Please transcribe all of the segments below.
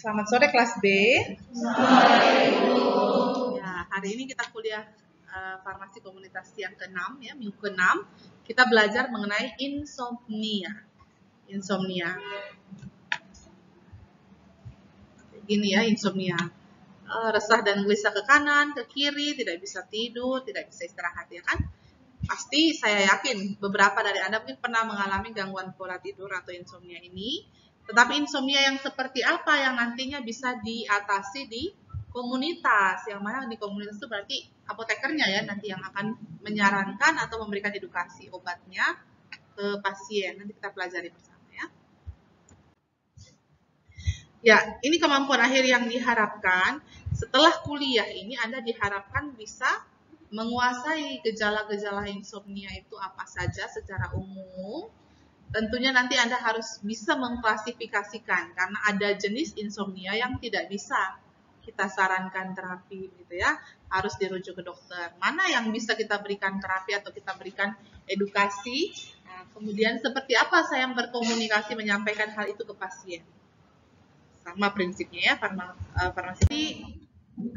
Selamat sore kelas B. Sore, Ibu. Ya, hari ini kita kuliah farmasi komunitas yang ke-6 ya, minggu ke-6. Kita belajar mengenai insomnia. Insomnia. Gini ya, insomnia. Resah dan gelisah ke kanan, ke kiri, tidak bisa tidur, tidak bisa istirahat ya kan? Pasti saya yakin beberapa dari Anda mungkin pernah mengalami gangguan pola tidur atau insomnia ini. Tetapi insomnia yang seperti apa yang nantinya bisa diatasi di komunitas? Yang mana di komunitas itu berarti apotekernya ya nanti yang akan menyarankan atau memberikan edukasi obatnya ke pasien. Nanti kita pelajari bersama ya. Ya, ini kemampuan akhir yang diharapkan. Setelah kuliah ini Anda diharapkan bisa menguasai gejala-gejala insomnia itu apa saja secara umum. Tentunya nanti Anda harus bisa mengklasifikasikan karena ada jenis insomnia yang tidak bisa kita sarankan terapi gitu ya. Harus dirujuk ke dokter. Mana yang bisa kita berikan terapi atau kita berikan edukasi. Nah, kemudian seperti apa saya berkomunikasi menyampaikan hal itu ke pasien. Sama prinsipnya ya farmasi.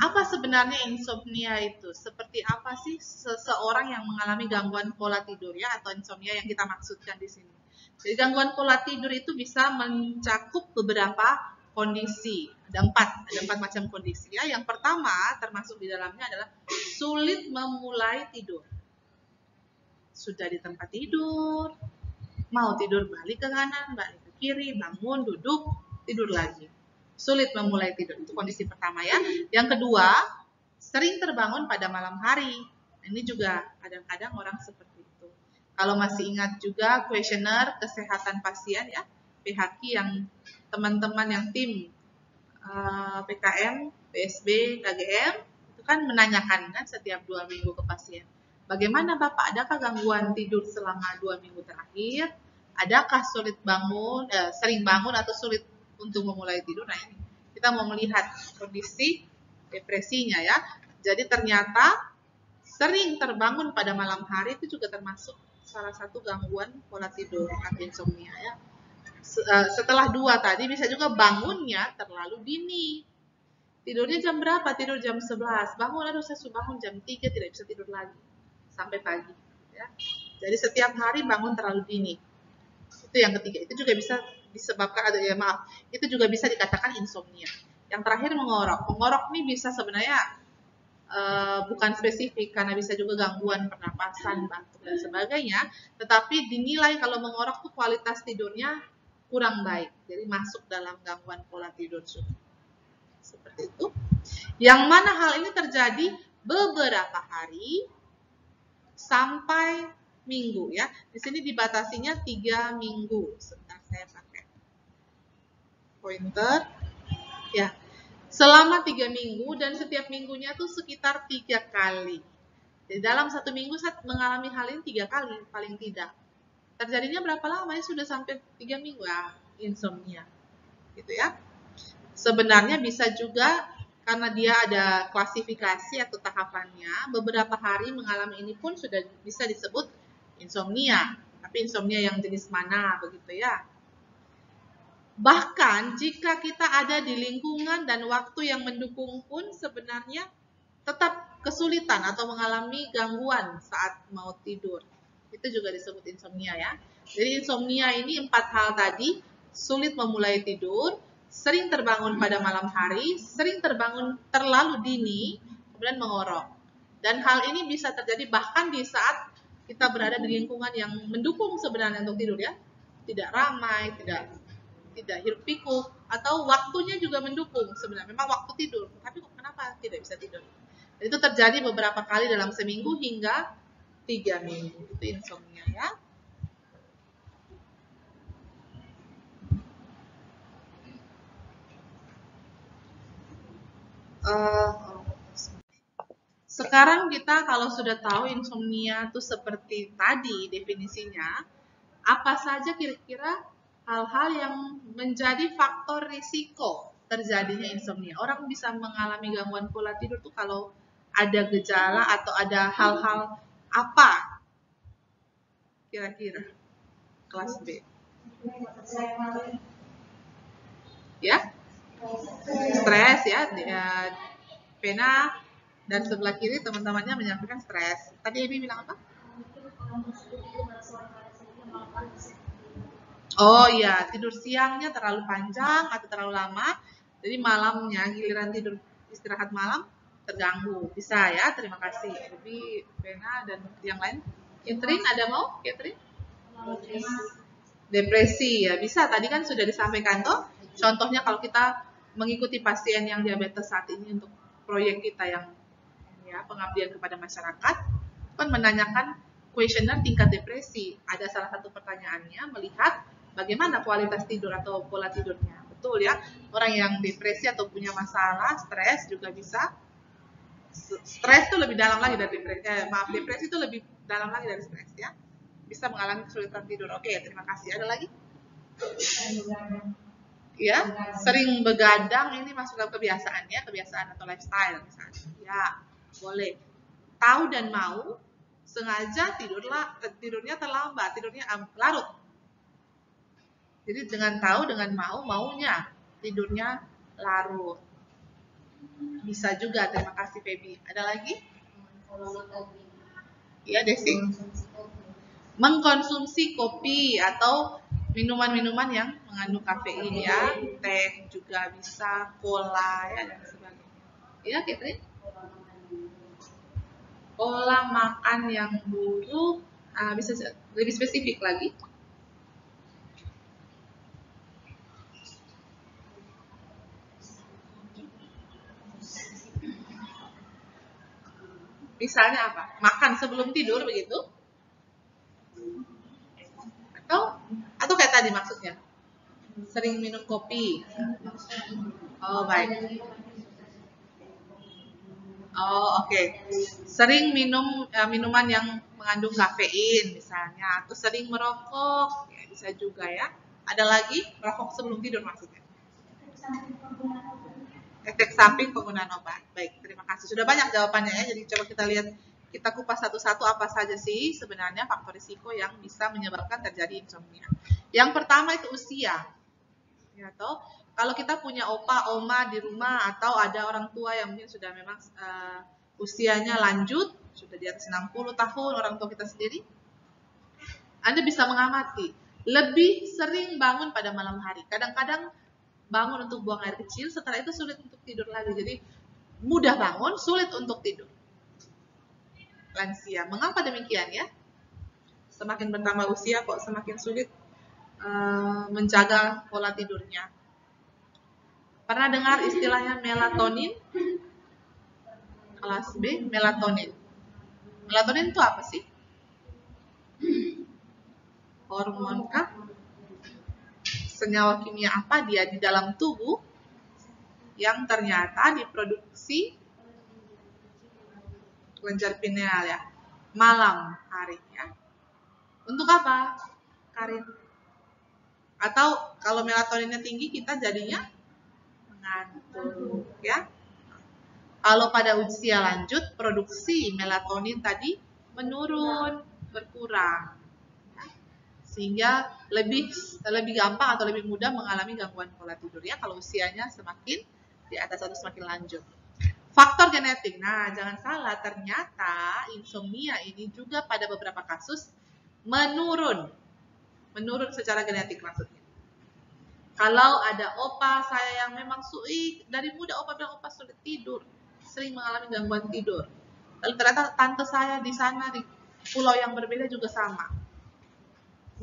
Apa sebenarnya insomnia itu? Seperti apa sih seseorang yang mengalami gangguan pola tidur ya atau insomnia yang kita maksudkan di sini? Jadi gangguan pola tidur itu bisa mencakup beberapa kondisi. Ada empat macam kondisi ya. Yang pertama termasuk di dalamnya adalah sulit memulai tidur. Sudah di tempat tidur, mau tidur balik ke kanan, balik ke kiri, bangun, duduk, tidur lagi. Sulit memulai tidur, itu kondisi pertama ya. Yang kedua, sering terbangun pada malam hari. Ini juga kadang-kadang orang seperti itu. Kalau masih ingat juga kuesioner kesehatan pasien ya, PHQ yang teman-teman yang tim PKM, PSB, KGM itu kan menanyakan kan setiap 2 minggu ke pasien. Bagaimana Bapak, adakah gangguan tidur selama 2 minggu terakhir? Adakah sulit bangun, sering bangun atau sulit untuk memulai tidur? Nah ini kita mau melihat kondisi depresinya ya. Jadi ternyata sering terbangun pada malam hari itu juga termasuk salah satu gangguan pola tidur atau insomnia ya. Setelah 2 tadi bisa juga bangunnya terlalu dini. Tidurnya jam berapa? Tidur jam 11. Bangun, aduh saya bangun jam 3 tidak bisa tidur lagi sampai pagi ya. Jadi setiap hari bangun terlalu dini. Itu yang ketiga. Itu juga bisa disebabkan itu juga bisa dikatakan insomnia. Yang terakhir mengorok. Mengorok ini bisa sebenarnya bukan spesifik karena bisa juga gangguan pernapasan, batuk dan sebagainya. Tetapi dinilai kalau mengorok tuh kualitas tidurnya kurang baik. Jadi masuk dalam gangguan pola tidur juga. Seperti itu. Yang mana hal ini terjadi beberapa hari sampai minggu ya. Di sini dibatasinya 3 minggu. Sebentar saya pakai pointer. Ya. Selama 3 minggu dan setiap minggunya tuh sekitar 3 kali. Jadi dalam 1 minggu saya mengalami hal ini 3 kali paling tidak. Terjadinya berapa lama ya? Sudah sampai 3 minggu ya insomnia. Gitu ya. Sebenarnya bisa juga karena dia ada klasifikasi atau tahapannya, beberapa hari mengalami ini pun sudah bisa disebut insomnia. Tapi insomnia yang jenis mana begitu ya. Bahkan jika kita ada di lingkungan dan waktu yang mendukung pun sebenarnya tetap kesulitan atau mengalami gangguan saat mau tidur. Itu juga disebut insomnia ya. Jadi insomnia ini 4 hal tadi, sulit memulai tidur, sering terbangun pada malam hari, sering terbangun terlalu dini, kemudian mengorok. Dan hal ini bisa terjadi bahkan di saat kita berada di lingkungan yang mendukung sebenarnya untuk tidur ya. Tidak ramai, tidak hiruk pikuk, atau waktunya juga mendukung sebenarnya. Memang waktu tidur, tapi kenapa tidak bisa tidur? Itu terjadi beberapa kali dalam seminggu hingga 3 minggu. Itu insomnia ya. Sekarang kita kalau sudah tahu insomnia itu seperti tadi definisinya, apa saja kira-kira hal-hal yang menjadi faktor risiko terjadinya insomnia? Orang bisa mengalami gangguan pola tidur tuh kalau ada gejala atau ada hal-hal apa kira-kira? Kelas B. Ya? stres ya, pena dan sebelah kiri teman-temannya menyampaikan stres. Tadi Ebi bilang apa? Oh iya, tidur siangnya terlalu panjang atau terlalu lama, jadi malamnya giliran tidur istirahat malam terganggu. Bisa ya, terima kasih. Ebi, pena dan yang lain. Catherine ada mau? Catherine? Depresi ya, bisa. Tadi kan sudah disampaikan toh. Contohnya kalau kita mengikuti pasien yang diabetes saat ini untuk proyek kita yang ya pengabdian kepada masyarakat, kan menanyakan kuesioner tingkat depresi. Ada salah satu pertanyaannya melihat bagaimana kualitas tidur atau pola tidurnya. Betul ya, orang yang depresi atau punya masalah stres juga bisa. Stres itu lebih dalam lagi dari depresi. Depresi itu lebih dalam lagi dari stres ya. Bisa mengalami kesulitan tidur. Oke, terima kasih. Ada lagi? Ya, sering begadang ini masuk dalam kebiasaannya, kebiasaan atau lifestyle misalnya. Ya, boleh. Tahu dan mau sengaja tidurnya terlambat, tidurnya larut. Jadi dengan tahu dengan maunya tidurnya larut. Bisa juga, terima kasih Feby. Ada lagi? Iya, Desi. Mengkonsumsi kopi atau minuman-minuman yang mengandung kafein ya, teh juga bisa, cola ya dan sebagainya. Iya, Catherine? Pola makan yang buruk, bisa lebih spesifik lagi. Misalnya apa? Makan sebelum tidur begitu? Atau kayak tadi maksudnya? Sering minum kopi. Oh, baik. Oh, oke. Sering minum minuman yang mengandung kafein misalnya, atau sering merokok, ya, bisa juga ya. Ada lagi merokok sebelum tidur maksudnya? Efek samping penggunaan obat. Baik, terima kasih. Sudah banyak jawabannya ya. Jadi coba kita lihat, kita kupas satu-satu apa saja sih sebenarnya faktor risiko yang bisa menyebabkan terjadi insomnia. Yang pertama itu usia. Ya, toh kalau kita punya opa, oma di rumah atau ada orang tua yang mungkin sudah memang usianya lanjut, sudah di atas 60 tahun, orang tua kita sendiri, Anda bisa mengamati lebih sering bangun pada malam hari. Kadang-kadang bangun untuk buang air kecil, setelah itu sulit untuk tidur lagi. Jadi mudah bangun, sulit untuk tidur. Lansia. Mengapa demikian ya? Semakin bertambah usia kok semakin sulit menjaga pola tidurnya. Pernah dengar istilahnya melatonin? Kelas B, melatonin. Melatonin itu apa sih? Hormon kah? Senyawa kimia apa dia di dalam tubuh yang ternyata diproduksi kelenjar pineal ya, malam hari ya. Untuk apa? Karin. Atau kalau melatoninnya tinggi kita jadinya mengantuk ya. Kalau pada usia lanjut produksi melatonin tadi menurun, berkurang. Sehingga lebih gampang atau lebih mudah mengalami gangguan pola tidur ya kalau usianya semakin di atas atau semakin lanjut. Faktor genetik. Nah, jangan salah, ternyata insomnia ini juga pada beberapa kasus menurun secara genetik maksudnya. Kalau ada opa saya yang memang dari muda opa bilang opa sulit tidur, sering mengalami gangguan tidur. Lalu ternyata tante saya di sana di pulau yang berbeda juga sama.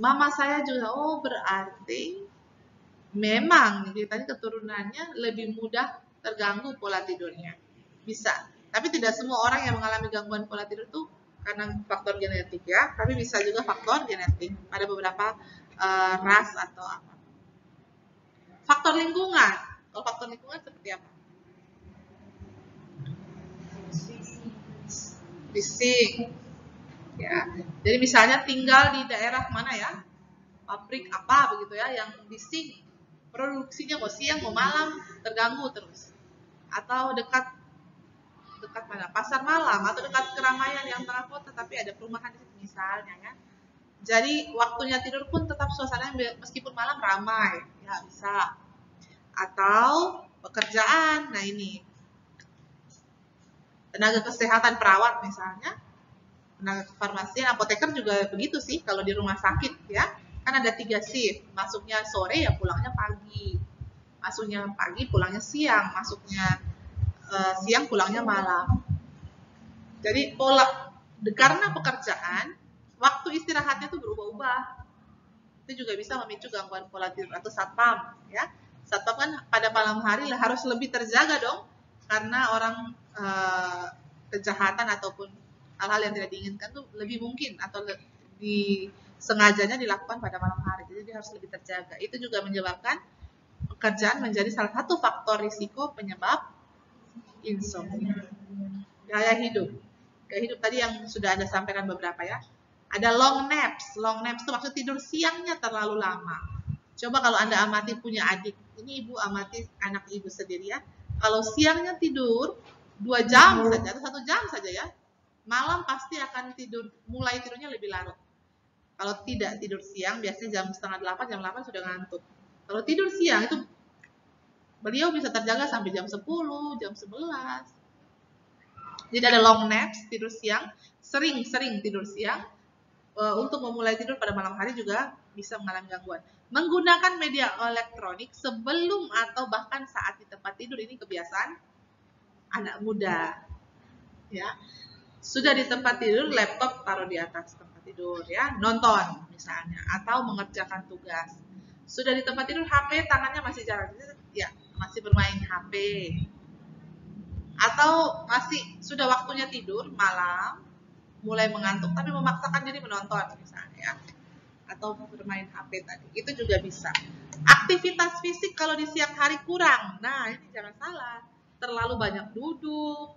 Mama saya juga, oh berarti memang tadi keturunannya lebih mudah terganggu pola tidurnya. Bisa, tapi tidak semua orang yang mengalami gangguan pola tidur itu karena faktor genetik ya, tapi bisa juga faktor genetik pada beberapa ras atau apa. Faktor lingkungan, kalau faktor lingkungan seperti apa? Fisik. Ya, jadi misalnya tinggal di daerah mana ya, pabrik apa begitu ya, yang bising, produksinya mau siang mau malam terganggu terus, atau dekat mana, pasar malam atau dekat keramaian yang tengah kota tapi ada perumahan di situ misalnya ya. Jadi waktunya tidur pun tetap suasananya meskipun malam ramai, ya bisa. Atau pekerjaan. Nah ini tenaga kesehatan, perawat misalnya, tenaga kefarmasian, apoteker juga begitu sih kalau di rumah sakit ya. Kan ada 3 shift, masuknya sore ya pulangnya pagi, masuknya pagi pulangnya siang, masuknya siang pulangnya malam. Jadi karena pekerjaan, waktu istirahatnya itu berubah-ubah. Itu juga bisa memicu gangguan pola tidur atau satpam ya. Satpam kan pada malam hari harus lebih terjaga dong, karena orang kejahatan ataupun hal-hal yang tidak diinginkan tuh lebih mungkin atau sengajanya dilakukan pada malam hari. Jadi dia harus lebih terjaga. Itu juga menyebabkan pekerjaan menjadi salah satu faktor risiko penyebab insomnia. Gaya hidup tadi yang sudah Anda sampaikan beberapa ya. Ada long naps itu maksud tidur siangnya terlalu lama. Coba kalau Anda amati punya adik, ini ibu amati anak ibu sendiri ya. Kalau siangnya tidur 2 jam saja atau 1 jam saja ya, malam pasti akan mulai tidurnya lebih larut. Kalau tidak tidur siang, biasanya jam 7:30, jam 8 sudah ngantuk. Kalau tidur siang itu beliau bisa terjaga sampai jam 10, jam 11. Jadi ada long naps, tidur siang, sering tidur siang. Untuk memulai tidur pada malam hari juga bisa mengalami gangguan. Menggunakan media elektronik sebelum atau bahkan saat di tempat tidur, ini kebiasaan anak muda. Ya. Sudah di tempat tidur, laptop taruh di atas tempat tidur ya, nonton misalnya atau mengerjakan tugas. Sudah di tempat tidur, HP tangannya masih jarak, ya, masih bermain HP. Atau sudah waktunya tidur malam, mulai mengantuk tapi memaksakan diri menonton misalnya, atau bermain HP tadi, itu juga bisa. Aktivitas fisik kalau di siang hari kurang, nah ini jangan salah, terlalu banyak duduk,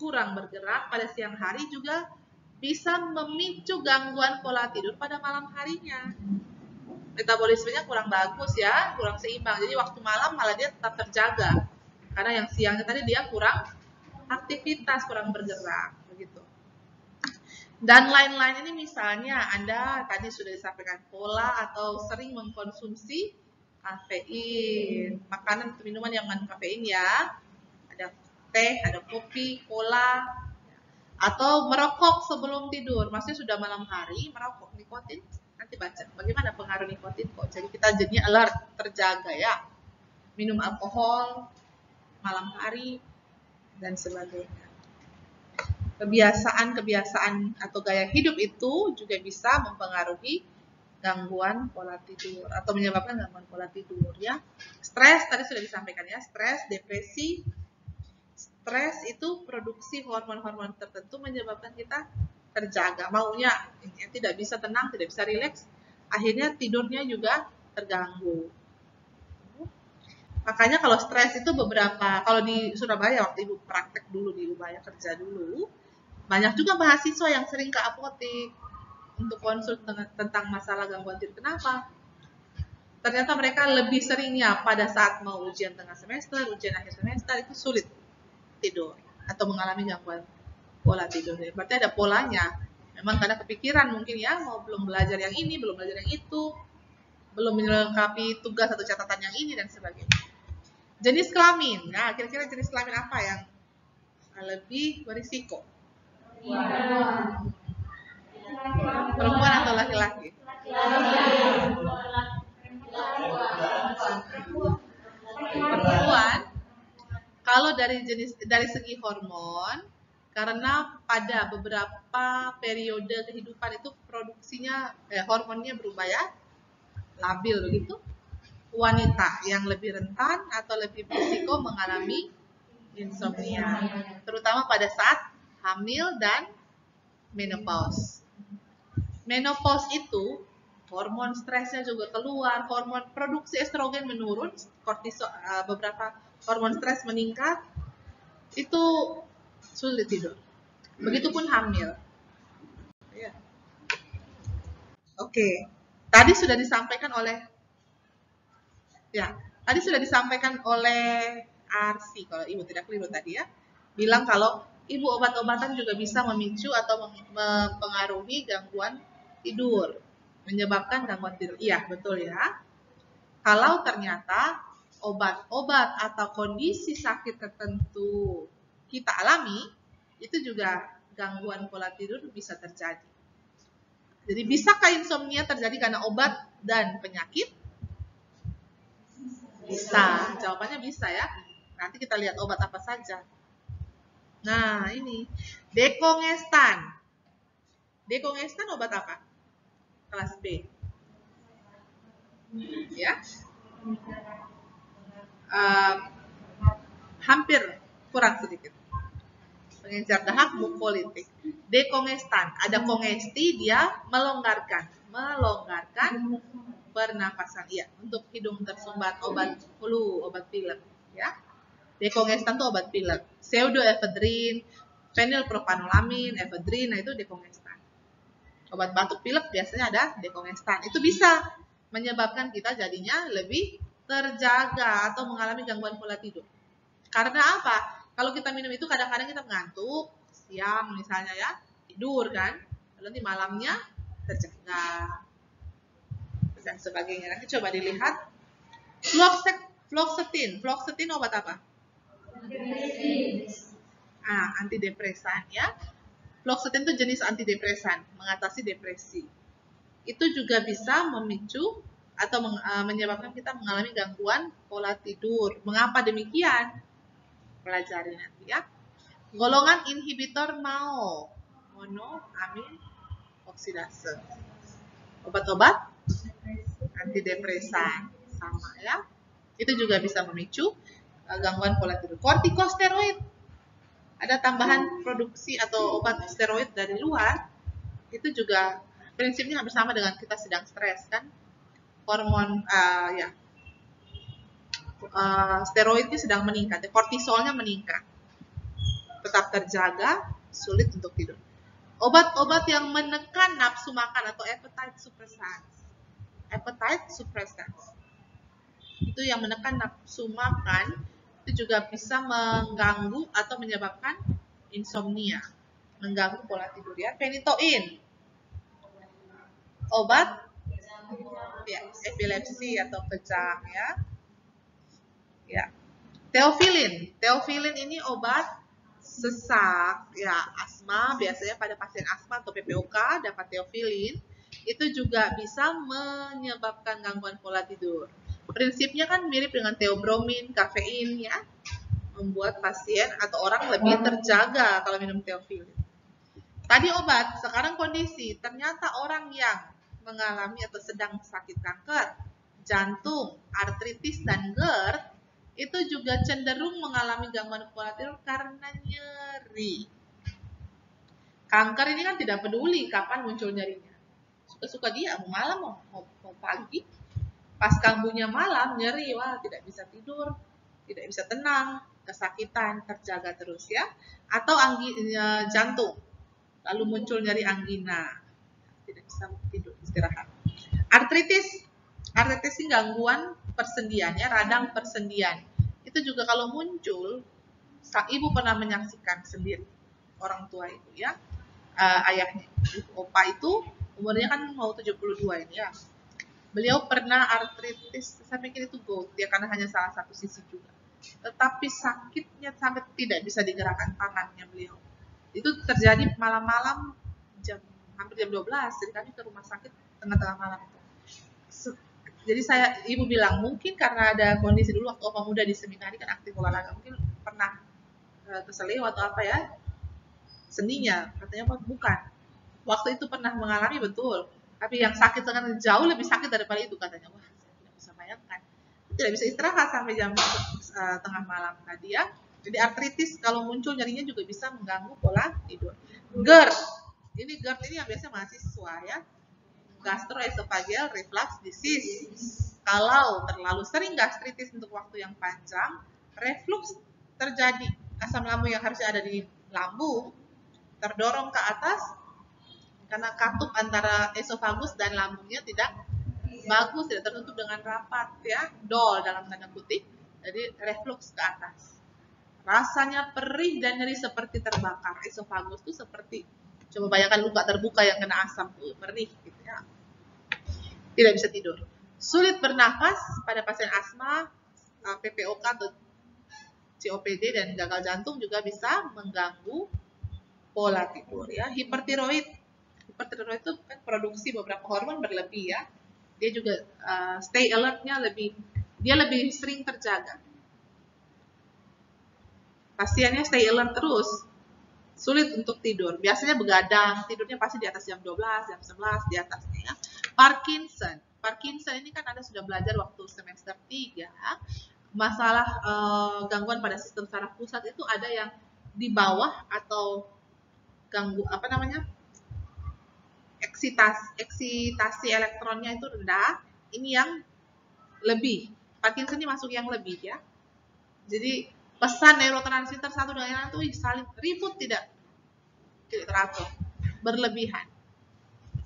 kurang bergerak pada siang hari juga bisa memicu gangguan pola tidur pada malam harinya. Metabolismenya kurang bagus ya, kurang seimbang, jadi waktu malam malah dia tetap terjaga, karena yang siangnya tadi dia kurang aktivitas, kurang bergerak begitu. Dan lain-lain ini misalnya Anda tadi sudah disampaikan pola atau sering mengkonsumsi kafein, makanan atau minuman yang mengandung kafein ya, ada teh, ada kopi, cola, atau merokok sebelum tidur. Maksudnya sudah malam hari merokok, nikotin, nanti baca bagaimana pengaruh nikotin kok. Jadi kita jadinya alert, terjaga ya. Minum alkohol malam hari dan sebagainya. Kebiasaan atau gaya hidup itu juga bisa mempengaruhi gangguan pola tidur atau menyebabkan gangguan pola tidur ya. Stres tadi sudah disampaikan ya, stres, depresi. Stres itu produksi hormon-hormon tertentu menyebabkan kita terjaga, maunya tidak bisa tenang, tidak bisa rileks, akhirnya tidurnya juga terganggu. Makanya kalau stres itu kalau di Surabaya waktu ibu praktek dulu di Ubaya kerja dulu, banyak juga mahasiswa yang sering ke apotek untuk konsul tentang masalah gangguan tidur. Kenapa? Ternyata mereka lebih seringnya pada saat mau ujian tengah semester, ujian akhir semester itu sulit tidur atau mengalami gangguan pola tidur. Berarti ada polanya. Memang karena kepikiran mungkin ya, belum belajar yang ini, belum belajar yang itu, belum melengkapi tugas atau catatan yang ini dan sebagainya. Jenis kelamin. Nah, kira-kira jenis kelamin apa yang lebih berisiko? Perempuan atau laki-laki? Perempuan. Kalau dari segi hormon, karena pada beberapa periode kehidupan itu produksinya hormonnya berubah ya, labil begitu. Wanita yang lebih rentan atau lebih berisiko mengalami insomnia, terutama pada saat hamil dan menopause. Menopause itu hormon stresnya juga keluar, hormon produksi estrogen menurun, kortisol, beberapa hormon stres meningkat, itu sulit tidur. Begitupun hamil. Ya. Oke, tadi sudah disampaikan oleh Arsi, kalau ibu tidak keliru tadi ya, bilang kalau ibu obat-obatan juga bisa memicu atau mempengaruhi gangguan tidur, menyebabkan gangguan tidur. Iya, betul ya. Kalau ternyata obat-obat atau kondisi sakit tertentu kita alami, itu juga gangguan pola tidur bisa terjadi. Jadi bisakah insomnia terjadi karena obat dan penyakit? Bisa, jawabannya bisa ya. Nanti kita lihat obat apa saja. Nah, ini dekongestan. Dekongestan obat apa? Kelas B. Ya. Hampir kurang sedikit. Pengencer dahak mukolitik. Dekongestan, ada kongesti, dia melonggarkan pernapasan. Iya, untuk hidung tersumbat, obat flu, obat pilek, ya. Dekongestan itu obat pilek. Pseudoephedrine, fenilpropanolamin, ephedrine, nah itu dekongestan. Obat batuk pilek biasanya ada dekongestan. Itu bisa menyebabkan kita jadinya lebih terjaga atau mengalami gangguan pola tidur. Karena apa? Kalau kita minum itu kadang-kadang kita mengantuk, siang misalnya ya, tidur kan, lalu nanti malamnya terjaga dan sebagainya. Nanti coba dilihat. Fluoxetine obat apa? Antidepresan ya. Fluoxetine itu jenis antidepresan, mengatasi depresi. Itu juga bisa memicu atau menyebabkan kita mengalami gangguan pola tidur. Mengapa demikian? Pelajari nanti ya. Golongan inhibitor monoamin oksidase. Obat-obat antidepresan sama ya. Itu juga bisa memicu gangguan pola tidur. Kortikosteroid. Ada tambahan produksi atau obat steroid dari luar. Itu juga prinsipnya hampir sama dengan kita sedang stres kan. Hormon steroidnya sedang meningkat, kortisolnya meningkat. Tetap terjaga, sulit untuk tidur. Obat-obat yang menekan nafsu makan atau appetite suppressants. Itu yang menekan nafsu makan, itu juga bisa mengganggu atau menyebabkan insomnia, mengganggu pola tidur ya. Phenytoin, obat ya, epilepsi atau kejang ya. Ya. Theophylline ini obat sesak ya, asma, biasanya pada pasien asma atau PPOK dapat theophylline. Itu juga bisa menyebabkan gangguan pola tidur. Prinsipnya kan mirip dengan theobromine, kafein ya. Membuat pasien atau orang lebih terjaga kalau minum theophylline. Tadi obat, sekarang kondisi. Ternyata orang yang mengalami atau sedang sakit kanker, jantung, artritis dan GERD itu juga cenderung mengalami gangguan pola tidur karena nyeri. Kanker ini kan tidak peduli kapan muncul nyerinya. Suka-suka dia, mau malam, mau pagi. Pas kambuhnya malam, nyeri, wah tidak bisa tidur, tidak bisa tenang, kesakitan, terjaga terus ya. Atau jantung, lalu muncul nyeri angina, tidak bisa tidur, istirahat. Artritis ini gangguan persendian ya, radang persendian. Itu juga kalau muncul, sang ibu pernah menyaksikan sendiri orang tua itu ya, ayahnya, opa itu umurnya kan mau 72 ini ya. Beliau pernah artritis, saya pikir itu gout ya, karena hanya salah satu sisi juga. Tetapi sakitnya sampai tidak bisa digerakkan tangannya beliau. Itu terjadi malam-malam hampir jam 12, jadi kami ke rumah sakit tengah-tengah malam itu. Jadi ibu bilang mungkin karena ada kondisi dulu waktu opa muda di seminari kan aktif olahraga, mungkin pernah keseleo atau apa ya, sendinya, katanya bukan. Waktu itu pernah mengalami betul, tapi yang sakit sangat jauh lebih sakit daripada itu katanya. Wah, saya tidak bisa bayangkan. Tidak bisa istirahat sampai jam tengah malam tadi ya. Jadi artritis kalau muncul nyerinya juga bisa mengganggu pola tidur. GERD ini yang biasanya mahasiswa ya. Gastroesophageal reflux disease. Kalau terlalu sering gastritis untuk waktu yang panjang, reflux terjadi. Asam lambung yang harusnya ada di lambung terdorong ke atas karena katup antara esofagus dan lambungnya tidak bagus, tidak tertutup dengan rapat ya, dol dalam tanda kutip. Jadi reflux ke atas. Rasanya perih dan nyeri seperti terbakar. Esofagus itu seperti, coba bayangkan luka terbuka yang kena asam, perih gitu ya. Tidak bisa tidur. Sulit bernafas pada pasien asma, PPOK atau COPD dan gagal jantung juga bisa mengganggu pola tidur ya. Hipertiroid itu kan produksi beberapa hormon berlebih ya. Dia juga stay alert-nya dia lebih sering terjaga. Pasiennya stay alert terus, sulit untuk tidur. Biasanya begadang, tidurnya pasti di atas jam 12, jam 11 di atasnya ya. Parkinson ini kan Anda sudah belajar waktu semester 3. Masalah gangguan pada sistem saraf pusat itu ada yang di bawah atau eksitasi elektronnya itu rendah. Ini yang lebih. Parkinson ini masuk yang lebih ya. Jadi pesan neurotransmitter satu dengan yang lain itu saling ribut tidak teratur, berlebihan.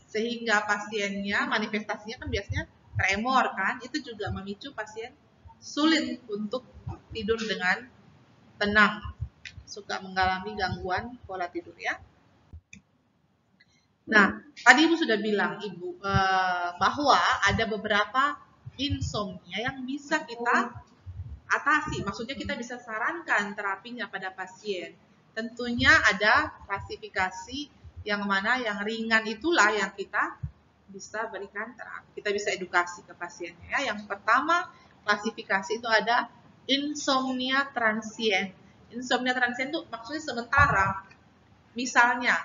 Sehingga pasiennya manifestasinya kan biasanya tremor kan, itu juga memicu pasien sulit untuk tidur dengan tenang, suka mengalami gangguan pola tidur ya. Nah, tadi Ibu sudah bilang bahwa ada beberapa insomnia yang bisa kita atasi, maksudnya kita bisa sarankan terapinya pada pasien. Tentunya ada klasifikasi yang mana yang ringan itulah yang kita bisa berikan terapi, kita bisa edukasi ke pasiennya. Yang pertama klasifikasi itu ada insomnia transient. Insomnia transient itu maksudnya sementara. Misalnya,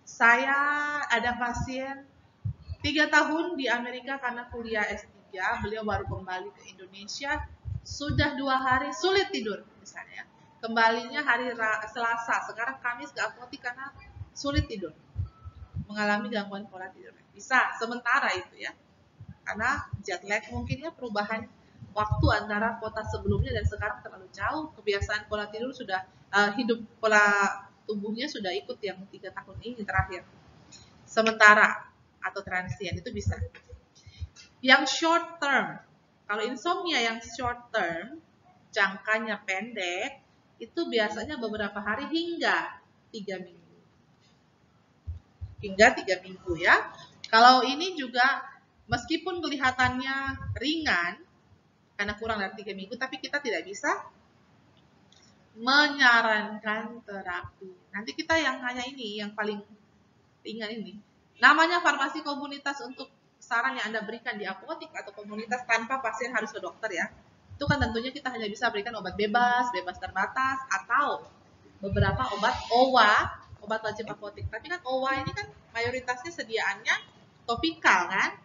saya ada pasien 3 tahun di Amerika karena kuliah S3, beliau baru kembali ke Indonesia, sudah 2 hari sulit tidur misalnya. Kembalinya hari Selasa, sekarang Kamis ke apotik karena sulit tidur, mengalami gangguan pola tidur. Bisa sementara itu ya, karena jet lag mungkinnya perubahan waktu antara kota sebelumnya dan sekarang terlalu jauh. Kebiasaan pola tidur sudah pola tubuhnya sudah ikut yang 3 tahun ini terakhir. Sementara atau transient itu bisa. Yang short term, kalau insomnia yang short term, jangkanya pendek, itu biasanya beberapa hari hingga 3 minggu. Hingga 3 minggu ya. Kalau ini juga meskipun kelihatannya ringan, karena kurang dari 3 minggu, tapi kita tidak bisa menyarankan terapi. Nanti kita yang hanya ini, yang paling ringan ini. Namanya farmasi komunitas untuk saran yang Anda berikan di apotik atau komunitas tanpa pasien harus ke dokter ya. Itu kan tentunya kita hanya bisa berikan obat bebas terbatas, atau beberapa obat OWA, obat wajib apotik. Tapi kan OWA ini kan mayoritasnya sediaannya topikal kan,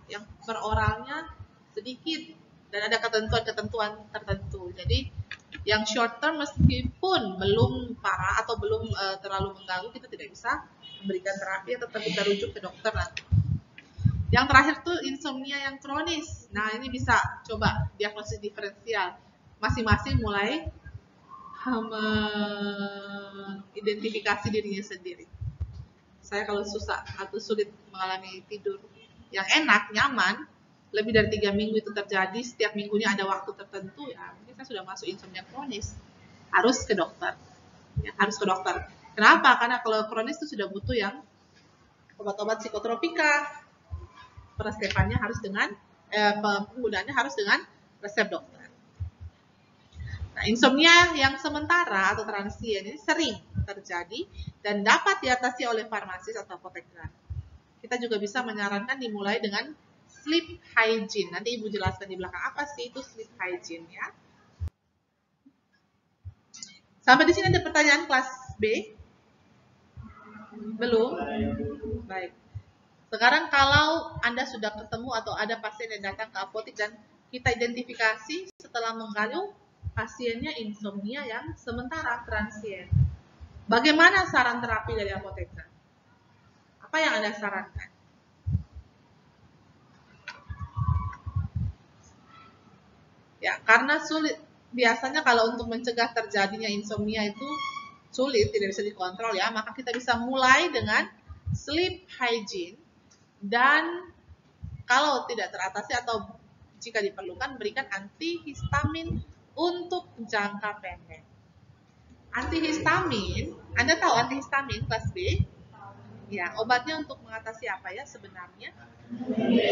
yang peroralnya sedikit dan ada ketentuan tertentu. Jadi yang short term meskipun belum parah atau belum terlalu mengganggu, kita tidak bisa memberikan terapi atau tetap kita rujuk ke dokter nanti. Yang terakhir tuh insomnia yang kronis. Nah, ini bisa coba diagnosis diferensial. Masing-masing mulai mengidentifikasi dirinya sendiri. Saya kalau susah atau sulit mengalami tidur yang enak, nyaman, lebih dari 3 minggu itu terjadi, setiap minggunya ada waktu tertentu, ya mungkin saya sudah masuk insomnia kronis. Harus ke dokter. Ya, harus ke dokter. Kenapa? Karena kalau kronis itu sudah butuh yang obat-obat psikotropika. Peresepannya harus dengan penggunaannya harus dengan resep dokter. Nah, insomnia yang sementara atau transient ini sering terjadi dan dapat diatasi oleh farmasis atau apoteker. Kita juga bisa menyarankan dimulai dengan sleep hygiene. Nanti Ibu jelaskan di belakang apa sih itu sleep hygiene ya. Sampai di sini ada pertanyaan kelas B? Belum? Baik. Sekarang kalau Anda sudah ketemu atau ada pasien yang datang ke apotik dan kita identifikasi setelah menggali pasiennya insomnia yang sementara transient. Bagaimana saran terapi dari apoteker? Apa yang Anda sarankan? Ya, karena sulit. Biasanya kalau untuk mencegah terjadinya insomnia itu sulit, tidak bisa dikontrol ya, maka kita bisa mulai dengan sleep hygiene dan kalau tidak teratasi atau jika diperlukan berikan antihistamin untuk jangka pendek. Antihistamin, Anda tahu antihistamin kelas B? Ya, obatnya untuk mengatasi apa ya sebenarnya?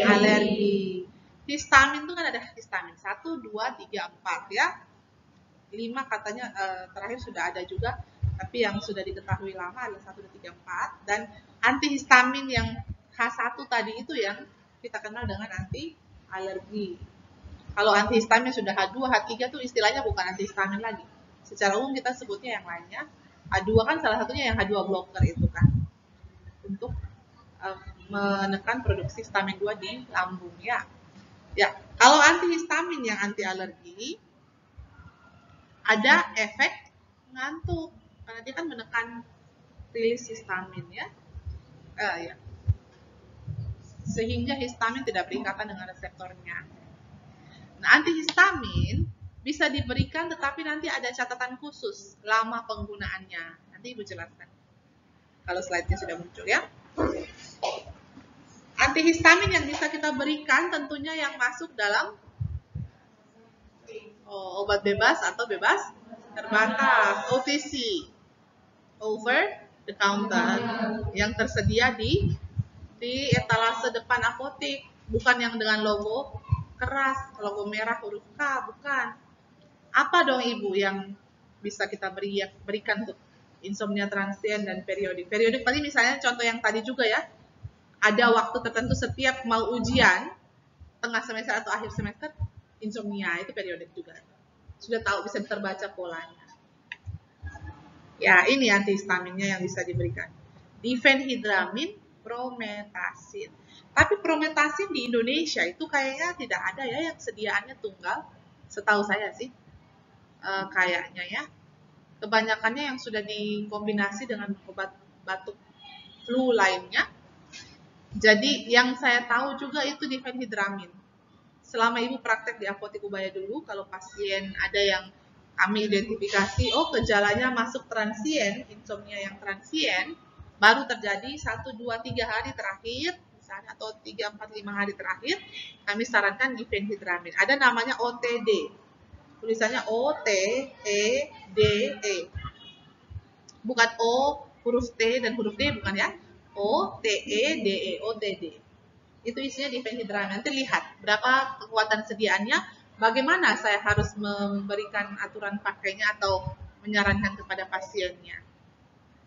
Alergi. Histamin itu kan ada histamin 1, 2, 3, 4 ya. 5 katanya terakhir sudah ada juga, tapi yang sudah diketahui lama adalah 1, 2, 3, 4. Dan antihistamin yang H1 tadi itu yang kita kenal dengan anti alergi. Kalau antihistamin sudah H2, H3 itu istilahnya bukan antihistamin lagi. Secara umum kita sebutnya yang lainnya. H2 kan salah satunya yang H2 blocker itu kan. Untuk menekan produksi histamin 2 di lambung ya. Ya, kalau antihistamin yang anti alergi ada efek ngantuk karena dia kan menekan rilis histamin ya. Ya. Sehingga histamin tidak berikatan dengan reseptornya. Nah, antihistamin bisa diberikan tetapi nanti ada catatan khusus lama penggunaannya. Nanti Ibu jelaskan. Kalau slide-nya sudah muncul ya. Antihistamin yang bisa kita berikan tentunya yang masuk dalam obat bebas atau bebas terbatas, OTC, over the counter, yang tersedia di etalase depan apotek, bukan yang dengan logo keras, logo merah huruf K, bukan. Apa dong Ibu yang bisa kita berikan untuk insomnia transien dan periodik? Periodik tadi misalnya contoh yang tadi juga ya. Ada waktu tertentu setiap mau ujian, tengah semester atau akhir semester, insomnia, itu periodik juga. Sudah tahu, bisa terbaca polanya. Ya, ini antihistaminnya yang bisa diberikan. Diphenhidramin, prometasin. Tapi prometasin di Indonesia itu kayaknya tidak ada ya yang sediaannya tunggal. Setahu saya sih, kayaknya ya. Kebanyakannya yang sudah dikombinasi dengan obat batuk flu lainnya. Jadi yang saya tahu juga itu diphenhidramin. Selama Ibu praktek di apotek Ubaya dulu, kalau pasien ada yang kami identifikasi, gejalanya masuk transien, insomnia yang transien, baru terjadi 1, 2, 3 hari terakhir, misalnya, atau 3, 4, 5 hari terakhir, kami sarankan diphenhidramin. Ada namanya OTD, tulisannya O-T-E-D-E. Bukan O, huruf T dan huruf D, bukan ya. O-T-E-D-E, OTD. Itu isinya diphenhidramin. Nanti lihat berapa kekuatan sediaannya, bagaimana saya harus memberikan aturan pakainya atau menyarankan kepada pasiennya.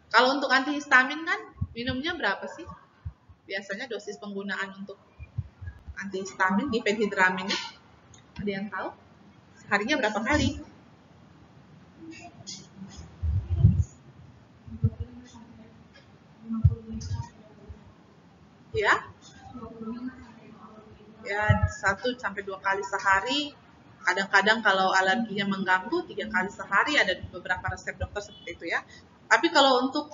Kalau untuk antihistamin kan minumnya berapa sih? Biasanya dosis penggunaan untuk antihistamin diphenhidraminnya, ada yang tahu? Seharinya berapa kali? Ya, 1 sampai 2 kali sehari. Kadang-kadang kalau alerginya mengganggu 3 kali sehari, ada beberapa resep dokter seperti itu ya. Tapi kalau untuk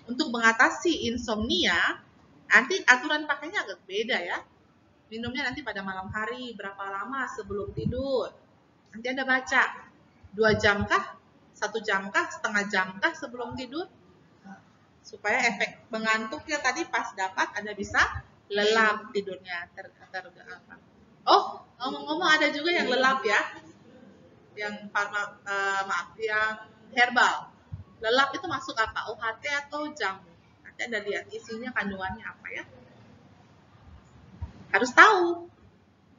untuk mengatasi insomnia, nanti aturan pakainya agak beda ya. Minumnya nanti pada malam hari, berapa lama sebelum tidur. Nanti Anda baca, 2 jam kah, 1 jam kah, setengah jam kah sebelum tidur. Supaya efek mengantuknya tadi pas dapat, Anda bisa lelap tidurnya. Ngomong-ngomong ada juga yang lelap ya. Yang yang herbal. Lelap itu masuk apa? OHT atau jamu? Nanti Anda lihat isinya kandungannya apa ya. Harus tahu.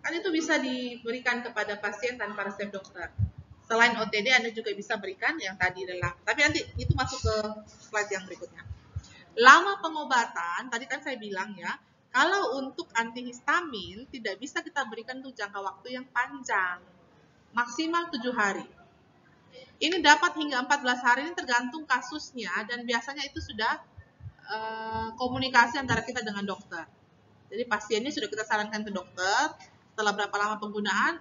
Kan itu bisa diberikan kepada pasien tanpa resep dokter. Selain OTD, Anda juga bisa berikan yang tadi lelap. Tapi nanti itu masuk ke slide yang berikutnya. Lama pengobatan, tadi kan saya bilang ya, kalau untuk antihistamin tidak bisa kita berikan untuk jangka waktu yang panjang. Maksimal 7 hari. Ini dapat hingga 14 hari, ini tergantung kasusnya dan biasanya itu sudah komunikasi antara kita dengan dokter. Jadi pasiennya sudah kita sarankan ke dokter, setelah berapa lama penggunaan,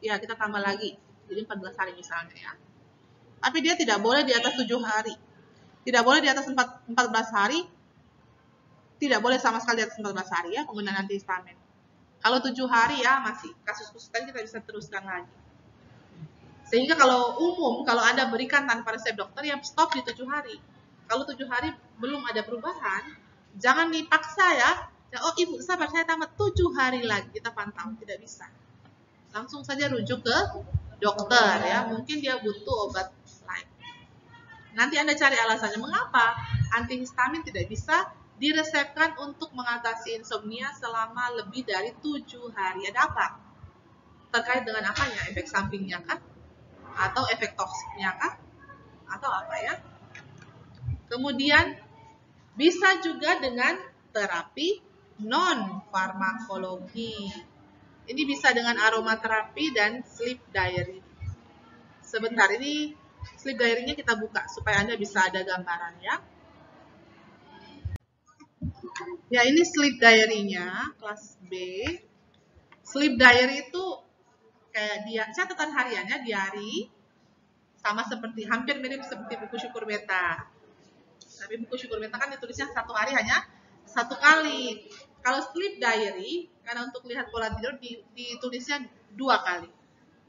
kita tambah lagi. Jadi 14 hari misalnya ya. Tapi dia tidak boleh di atas 7 hari. Tidak boleh di atas 14 hari. Tidak boleh sama sekali di atas 14 hari ya penggunaan antihistamin. Kalau 7 hari ya masih kasus-kasus tadi kita bisa teruskan lagi. Sehingga kalau umum, kalau Anda berikan tanpa resep dokter ya stop di 7 hari. Kalau 7 hari belum ada perubahan, jangan dipaksa ya. Ibu sabar, saya tambah 7 hari lagi, kita pantau. Tidak bisa. Langsung saja rujuk ke dokter ya. Mungkin dia butuh obat lain. Nanti Anda cari alasannya mengapa antihistamin tidak bisa diresepkan untuk mengatasi insomnia selama lebih dari 7 hari. Ada apa? Terkait dengan apa ya? Efek sampingnya kah? Atau efek toksiknya kah? Atau apa ya? Kemudian bisa juga dengan terapi non-farmakologi. Ini bisa dengan aromaterapi dan sleep diary. Sebentar, ini sleep diary-nya kita buka supaya Anda bisa ada gambaran ya. Ya, ini sleep diary-nya kelas B. Sleep diary itu kayak dia catatan hariannya, diary, sama seperti hampir mirip seperti buku syukur beta. Tapi buku syukur beta kan ditulisnya satu hari hanya satu kali. Kalau sleep diary, karena untuk lihat pola tidur ditulisnya 2 kali,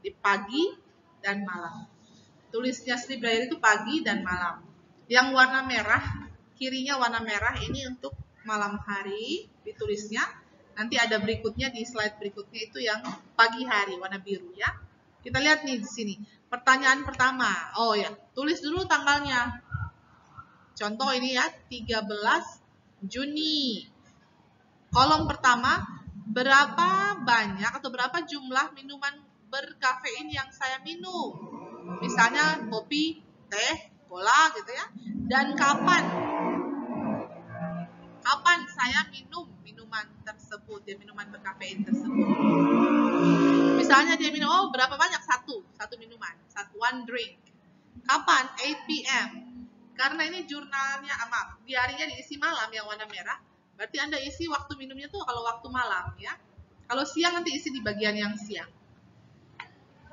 di pagi dan malam. Tulisnya sleep diary itu pagi dan malam. Yang warna merah, kirinya warna merah, ini untuk malam hari ditulisnya. Nanti ada berikutnya di slide berikutnya itu yang pagi hari, warna biru ya. Kita lihat nih di sini. Pertanyaan pertama. Oh ya, tulis dulu tanggalnya. Contoh ini ya, 13 Juni. Kolom pertama, berapa banyak atau berapa jumlah minuman berkafein yang saya minum? Misalnya kopi, teh, cola gitu ya. Dan kapan saya minum minuman tersebut, ya minuman berkafein tersebut. Misalnya dia minum, berapa banyak? Satu minuman, one drink. Kapan? 8 p.m. Karena ini jurnalnya, diarinya diisi malam yang warna merah, berarti Anda isi waktu minumnya tuh kalau waktu malam ya. Kalau siang nanti isi di bagian yang siang.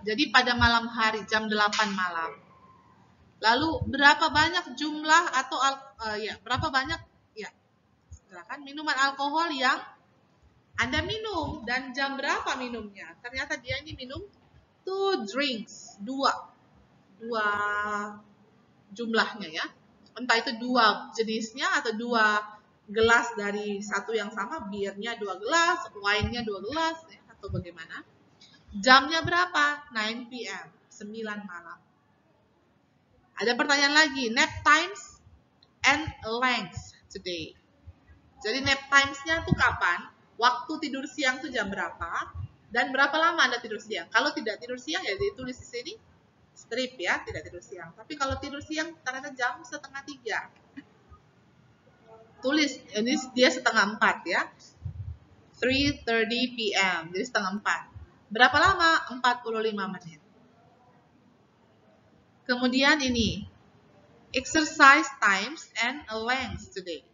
Jadi pada malam hari jam 8 malam. Lalu berapa banyak jumlah atau berapa banyak ya, silakan, minuman alkohol yang Anda minum dan jam berapa minumnya? Ternyata dia ini minum 2 drinks, dua jumlahnya ya. Entah itu 2 jenisnya atau 2 gelas dari satu yang sama, birnya 2 gelas, wine-nya 2 gelas ya, atau bagaimana. Jamnya berapa? 9 p.m., 9 malam. Ada pertanyaan lagi, nap times and length today. Jadi nap times-nya tuh kapan? Waktu tidur siang tuh jam berapa? Dan berapa lama Anda tidur siang? Kalau tidak tidur siang ya ditulis di sini strip ya, tidak tidur siang. Tapi kalau tidur siang ternyata jam 2:30. Tulis, ini dia 3:30 ya. 3:30 p.m. Jadi 3:30. Berapa lama? 45 menit. Kemudian ini, exercise times and length today.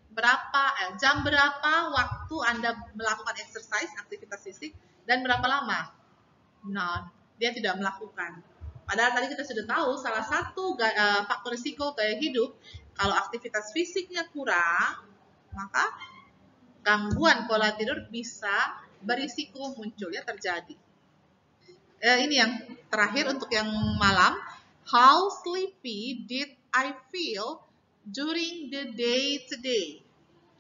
Jam berapa waktu Anda melakukan exercise, aktivitas fisik, dan berapa lama? Nah, dia tidak melakukan. Padahal tadi kita sudah tahu salah satu faktor risiko gaya hidup, kalau aktivitas fisiknya kurang, maka gangguan pola tidur bisa berisiko munculnya terjadi. Ini yang terakhir untuk yang malam. How sleepy did I feel during the day today?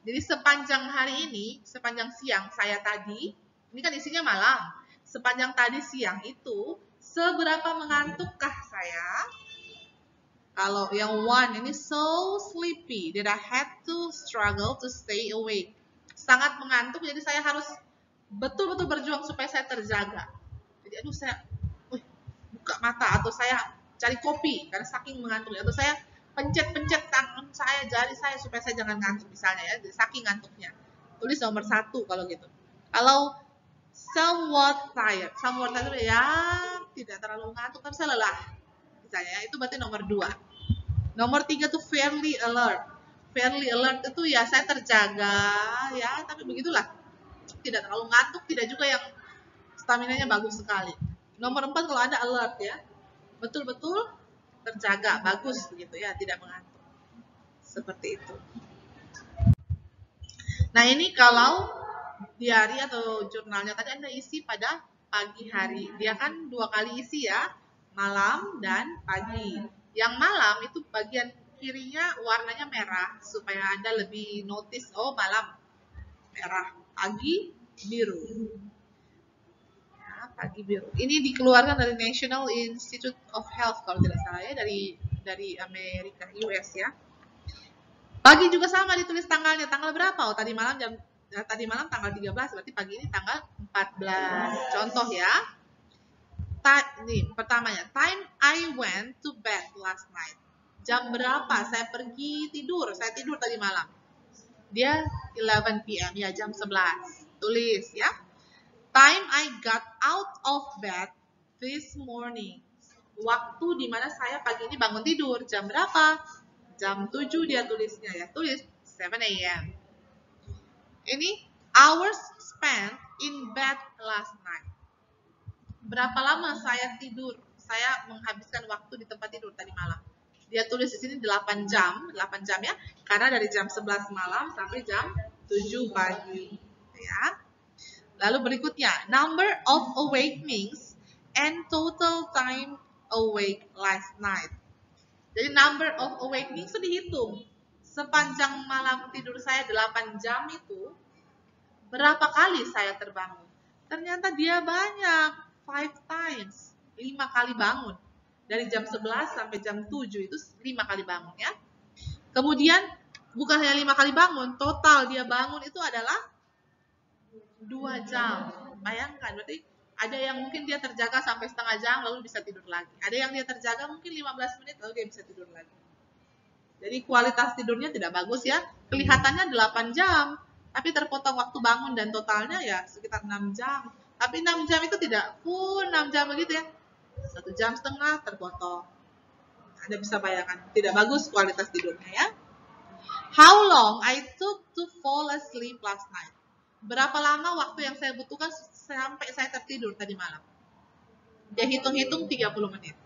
Jadi sepanjang hari ini, sepanjang siang saya tadi, ini kan isinya malam. Sepanjang tadi siang itu, seberapa mengantukkah saya? Kalau yang one ini so sleepy that I had to struggle to stay awake. Sangat mengantuk, jadi saya harus betul-betul berjuang supaya saya terjaga. Jadi saya buka mata atau saya cari kopi karena saking mengantuknya, atau saya pencet-pencet tangan saya, jari saya supaya saya jangan ngantuk misalnya ya, jadi saking ngantuknya. Tulis nomor 1 kalau gitu. Kalau somewhat tired ya tidak terlalu ngantuk tapi saya lelah misalnya ya, itu berarti nomor 2. Nomor 3 tuh fairly alert. Fairly alert itu ya saya terjaga ya, tapi begitulah, tidak terlalu ngantuk, tidak juga yang staminanya bagus sekali. Nomor 4 kalau ada alert ya, betul-betul terjaga, bagus begitu ya, tidak mengantuk. Seperti itu. Nah ini kalau diary atau jurnalnya tadi Anda isi pada pagi hari. Dia kan 2 kali isi ya, malam dan pagi. Yang malam itu bagian kirinya warnanya merah supaya Anda lebih notice, oh malam merah, pagi biru. Ya, pagi biru. Ini dikeluarkan dari National Institute of Health kalau tidak salah ya, dari Amerika, US ya. Pagi juga sama ditulis tanggalnya. Tanggal berapa? Oh, tadi malam tanggal 13, berarti pagi ini tanggal 14. Contoh ya. Nih, pertamanya, time I went to bed last night. Jam berapa saya pergi tidur? Saya tidur tadi malam. Dia 11 p.m. ya, jam 11. Tulis ya. Time I got out of bed this morning. Waktu di mana saya pagi ini bangun tidur. Jam berapa? Jam 7 dia tulisnya ya. Tulis 7 a.m. Ini hours spent in bed last night. Berapa lama saya tidur? Saya menghabiskan waktu di tempat tidur tadi malam. Dia tulis di sini 8 jam ya. Karena dari jam 11 malam sampai jam 7 pagi, ya. Lalu berikutnya, number of awakenings and total time awake last night. Jadi number of awakenings itu dihitung. Sepanjang malam tidur saya 8 jam itu, berapa kali saya terbangun? Ternyata dia banyak. 5 times, 5 kali bangun. Dari jam 11 sampai jam 7 itu 5 kali bangun ya. Kemudian bukan hanya 5 kali bangun, total dia bangun itu adalah 2 jam. Bayangkan, berarti ada yang mungkin dia terjaga sampai setengah jam lalu bisa tidur lagi. Ada yang dia terjaga mungkin 15 menit lalu dia bisa tidur lagi. Jadi kualitas tidurnya tidak bagus ya. Kelihatannya 8 jam, tapi terpotong waktu bangun dan totalnya ya sekitar 6 jam. Tapi 6 jam itu tidak full 6 jam begitu ya. 1,5 jam terpotong. Anda bisa bayangkan, tidak bagus kualitas tidurnya ya. How long I took to fall asleep last night? Berapa lama waktu yang saya butuhkan sampai saya tertidur tadi malam? Dia hitung-hitung 30 menit.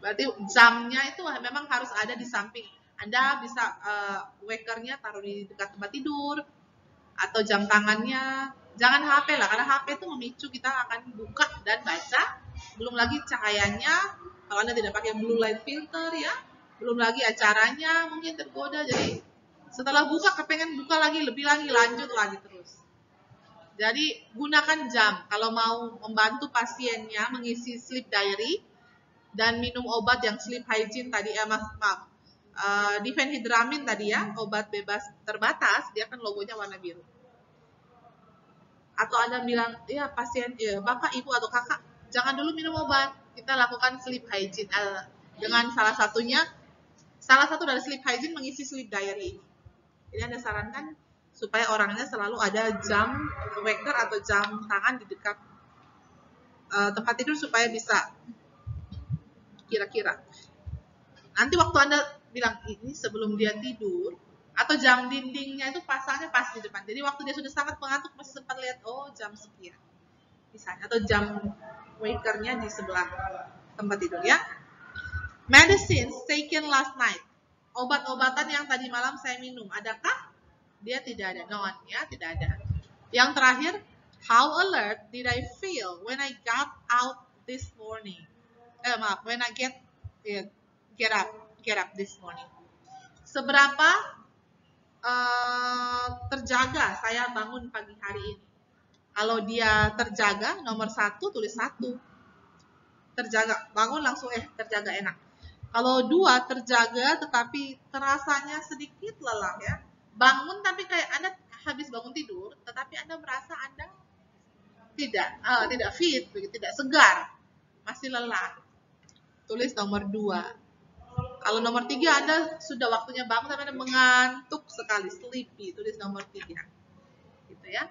Berarti jamnya itu memang harus ada di samping. Anda bisa wakernya taruh di dekat tempat tidur. Atau jam tangannya. Jangan HP lah, karena HP itu memicu kita akan buka dan baca. Belum lagi cahayanya, kalau Anda tidak pakai blue light filter ya. Belum lagi acaranya mungkin tergoda. Jadi setelah buka kepengen buka lagi, lebih lagi, lanjut lagi terus. Jadi gunakan jam kalau mau membantu pasiennya mengisi sleep diary dan minum obat yang sleep hygiene tadi, diphenhydramine tadi ya, obat bebas terbatas, dia kan logonya warna biru. Atau Anda bilang, ya pasien, ya, Bapak, Ibu, atau Kakak, jangan dulu minum obat. Kita lakukan sleep hygiene dengan salah satu dari sleep hygiene mengisi sleep diary ini. Jadi Anda sarankan supaya orangnya selalu ada jam waker atau jam tangan di dekat tempat tidur supaya bisa kira-kira. Nanti waktu Anda bilang ini sebelum dia tidur, atau jam dindingnya itu pasangnya pas di depan. Jadi waktu dia sudah sangat mengantuk masih sempat lihat, oh jam sekian. Misalnya, atau jam wakernya di sebelah tempat tidur ya. Medicines taken last night. Obat-obatan yang tadi malam saya minum, adakah? Dia tidak ada. None ya, tidak ada. Yang terakhir, how alert did I feel when I got out this morning? When I get up this morning. Seberapa terjaga saya bangun pagi hari ini? Kalau dia terjaga, nomor 1 tulis 1. Terjaga, bangun langsung terjaga enak. Kalau 2 terjaga tetapi terasanya sedikit lelah ya. Bangun tapi kayak Anda habis bangun tidur, tetapi Anda merasa Anda tidak fit, tidak segar, masih lelah. Tulis nomor 2. Kalau nomor 3 Anda sudah waktunya bangun tapi Anda mengantuk sekali, sleepy, tulis nomor 3. Gitu ya.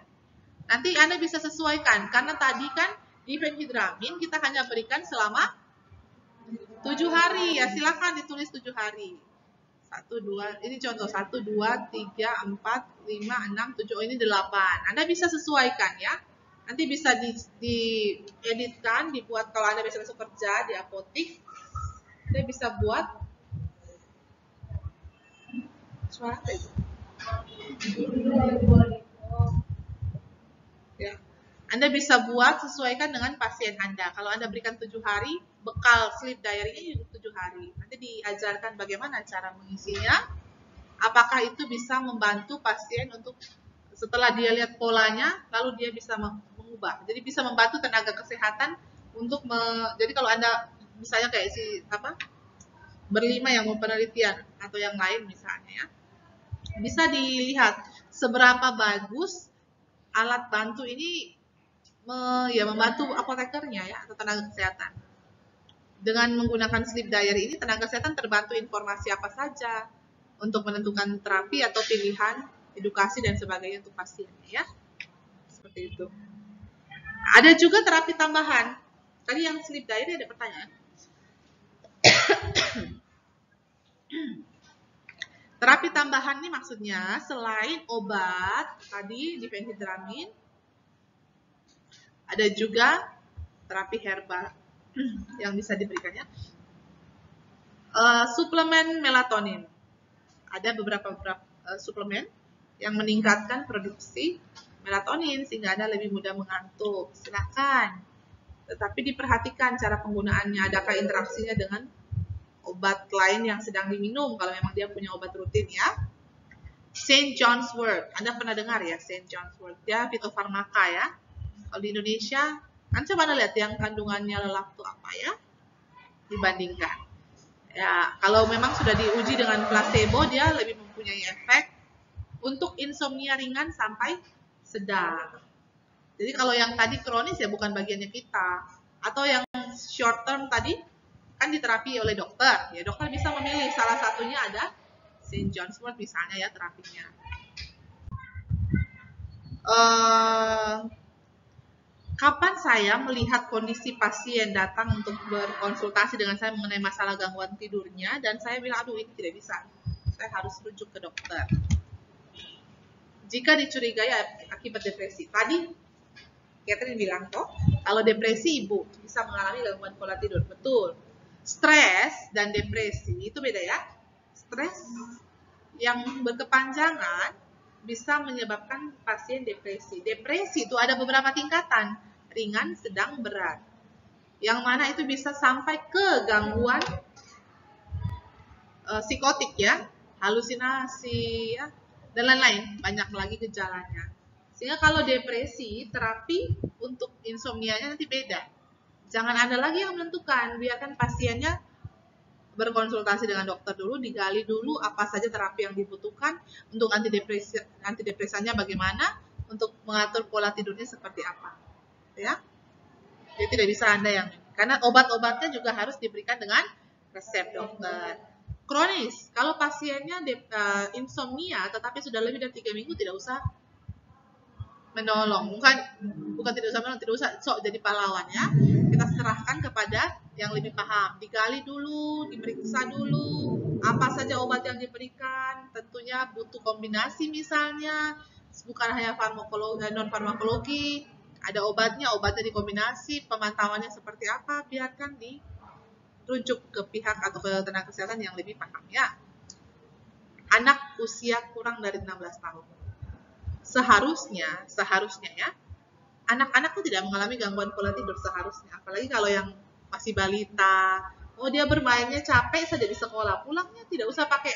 Nanti Anda bisa sesuaikan karena tadi kan diphenhydramine kita hanya berikan selama 7 hari ya. Silakan ditulis 7 hari. 1 2 ini contoh 1 2 3 4 5 6 7 ini 8. Anda bisa sesuaikan ya. Nanti bisa dieditkan, dibuat kalau Anda besok kerja di apotik. Anda bisa buat suara apa itu? Ya. Anda bisa buat sesuaikan dengan pasien Anda. Kalau Anda berikan 7 hari, bekal sleep diary-nya juga 7 hari. Nanti diajarkan bagaimana cara mengisinya. Apakah itu bisa membantu pasien untuk setelah dia lihat polanya, lalu dia bisa mengubah. Jadi bisa membantu tenaga kesehatan untuk jadi kalau Anda misalnya kayak berlima yang mau penelitian atau yang lain misalnya ya. bisa dilihat seberapa bagus alat bantu ini membantu apotekernya ya, atau tenaga kesehatan. Dengan menggunakan sleep diary ini, tenaga kesehatan terbantu informasi apa saja untuk menentukan terapi atau pilihan edukasi dan sebagainya untuk pasiennya ya. Seperti itu. Ada juga terapi tambahan. Tadi yang sleep diary ada pertanyaan. Terapi tambahan ini maksudnya selain obat tadi difenhidramin, ada juga terapi herbal yang bisa diberikannya. Suplemen melatonin. Ada beberapa suplemen yang meningkatkan produksi melatonin sehingga Anda lebih mudah mengantuk. Silakan. Tetapi diperhatikan cara penggunaannya, adakah interaksinya dengan obat lain yang sedang diminum kalau memang dia punya obat rutin ya. St. John's Wort. Anda pernah dengar ya St. John's Wort? Dia fitofarmaka ya. Kalau di Indonesia, kan coba Anda lihat yang kandungannya lelap itu apa ya? Dibandingkan. Ya, kalau memang sudah diuji dengan placebo, dia lebih mempunyai efek untuk insomnia ringan sampai sedang. Jadi kalau yang tadi kronis ya bukan bagiannya kita. Atau yang short term tadi kan diterapi oleh dokter. Ya dokter bisa memilih, salah satunya ada St. John's Wort misalnya ya terapinya. Kapan saya melihat kondisi pasien datang untuk berkonsultasi dengan saya mengenai masalah gangguan tidurnya dan saya bilang, aduh ini tidak bisa, saya harus rujuk ke dokter. Jika dicurigai akibat depresi. Tadi Catherine bilang toh, kalau depresi ibu bisa mengalami gangguan pola tidur. Betul. Stres dan depresi itu beda ya. Stres yang berkepanjangan bisa menyebabkan pasien depresi. Depresi itu ada beberapa tingkatan, ringan, sedang, berat. Yang mana itu bisa sampai ke gangguan psikotik ya, halusinasi ya, dan lain-lain, banyak lagi gejalanya. Sehingga kalau depresi, terapi untuk insomnianya nanti beda. Jangan Anda lagi yang menentukan, biarkan pasiennya berkonsultasi dengan dokter dulu, digali dulu apa saja terapi yang dibutuhkan, untuk antidepresannya bagaimana, untuk mengatur pola tidurnya seperti apa. Ya. Jadi tidak bisa Anda yang, karena obat-obatnya juga harus diberikan dengan resep dokter. Kronis, kalau pasiennya insomnia tetapi sudah lebih dari 3 minggu tidak usah menolong, bukan tidak usah menolong, tidak usah sok jadi pahlawan ya. Kita serahkan kepada yang lebih paham, digali dulu, diperiksa dulu apa saja obat yang diberikan, tentunya butuh kombinasi misalnya, bukan hanya farmakologi, non farmakologi, ada obatnya dikombinasi, pemantauannya seperti apa, biarkan dirujuk ke pihak atau ke tenaga kesehatan yang lebih paham ya. Anak usia kurang dari 16 tahun. Seharusnya ya, anak-anak tuh tidak mengalami gangguan pola tidur seharusnya. Apalagi kalau yang masih balita, dia bermainnya capek saja di sekolah, pulangnya tidak usah pakai